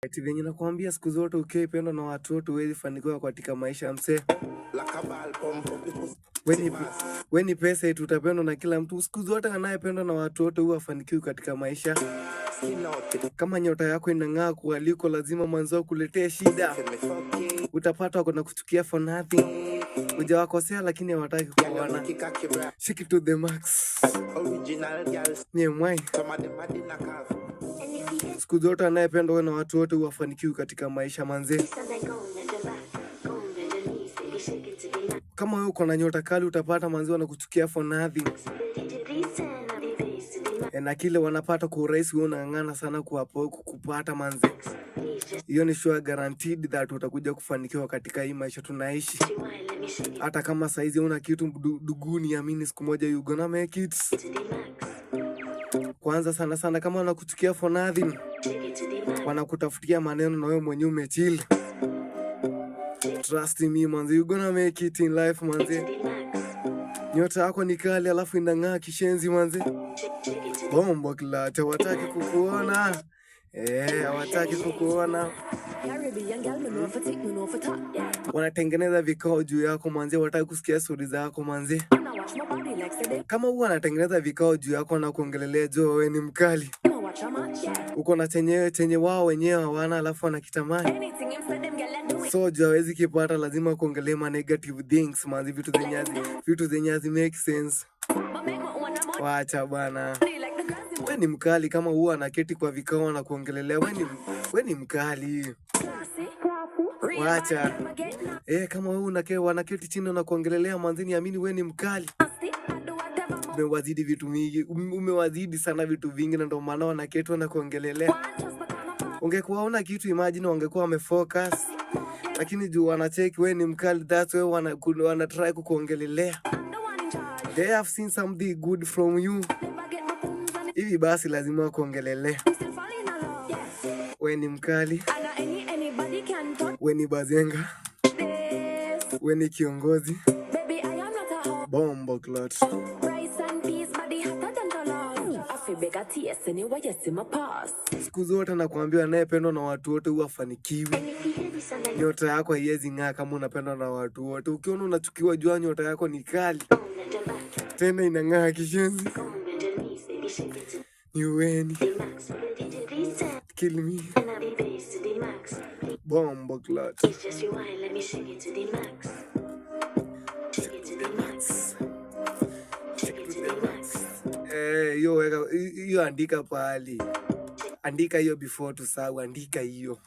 Ati venye nakwambia siku zote ukipendwa na watu wote huwezi fanikiwa katika maisha msee. Weni pesa eti utapendwa na kila mtu. Siku zote anayependwa na watu wote huwa afanikiwi katika maisha. Kama nyota yako inang'aa kualiko lazima mwanzo kuletee shida. Utapata wako na kuchukia for nothing. Hujawakosea lakini hawataki kuona. Shake it to the max. Nye mwai. Siku zote anayependwa na watu wote huwa afanikiwi katika maisha manze. Kama wewe uko na nyota kali utapata manzi wanakuchukia for nothing. Na kile wanapata kwa urahisi wewe unang'ang'ana sana kupata manzi. Hiyo ni sure guaranteed that utakuja kufanikiwa katika hii maisha tunaishi. Hata kama saizi una kitu duguni, amini siku moja you gonna make it. Kwanza sana kama wanakuchukia for nothing, wanakutafutia maneno na wewe mwenyewe umechill. Trust me manzi, you gonna make it in life manzi. Nyota yako ni kali alafu inang'aa kishenzi manzi. Bombo klata hawataki kukuona. Hawataki kukuona. Wanatengeneza vikao juu yako manzi, hawataki kusikia stori zako manzi. Kama huwa anatengeneza vikao juu yako na kuongelelea juu wewe ni mkali. Uko na chenye wao wenyewe hawana alafu wanakitamani. So juu hawezi kipata lazima kuongelea ma negative things manzi, vitu zenye hazi make sense. Wacha bana. Wewe ni mkali kama huwa anaketi kwa vikao na kuongelelea wewe ni mkali. Wacha. Kama wewe wanaketi chini na kuongelelea manzi, niamini wewe ni mkali. Umewazidi vitu mingi, umewazidi sana vitu vingi na ndio maana wanaketi na kuongelelea. Ungekuwa una kitu imagine wangekuwa wamefocus. Lakini juu wanacheki wewe ni mkali, that's why wana try kukuongelelea. They have seen something good from you. Hivi basi lazima wakuongelelea. Wewe ni mkali. Wewe ni bazenga. Wewe ni kiongozi. Bombo clot. Siku zote nakwambia anayependwa na watu wote huwa afanikiwi. Nyota yako haiwezi ng'aa kama unapendwa na watu wote. Ukiona unachukiwa jua nyota yako ni kali. Tena inang'aa kishenzi. Niweni. Kill me. Bombo clot. Hiyo andika pali. Andika hiyo before tusahau, andika hiyo.